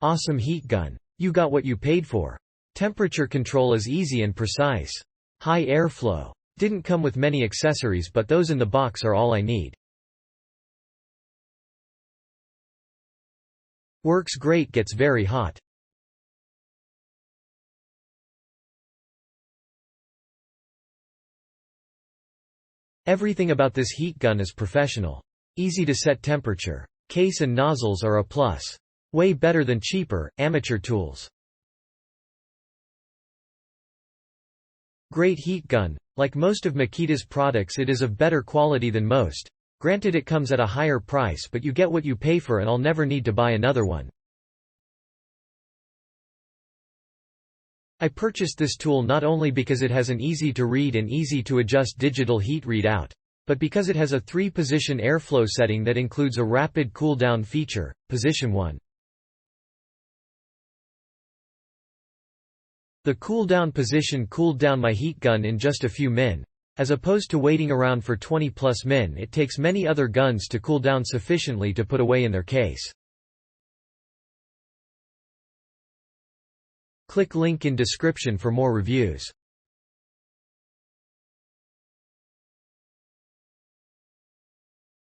Awesome heat gun. You got what you paid for. Temperature control is easy and precise. High airflow. Didn't come with many accessories, but those in the box are all I need. Works great, gets very hot. Everything about this heat gun is professional. Easy to set temperature. Case and nozzles are a plus. Way better than cheaper, amateur tools. Great heat gun. Like most of Makita's products, it is of better quality than most. Granted, it comes at a higher price, but you get what you pay for, and I'll never need to buy another one. I purchased this tool not only because it has an easy-to-read and easy-to-adjust digital heat readout, but because it has a 3-position airflow setting that includes a rapid cool-down feature, position 1. The cool-down position cooled down my heat gun in just a few min. As opposed to waiting around for 20+ min, it takes many other guns to cool down sufficiently to put away in their case. Click link in description for more reviews.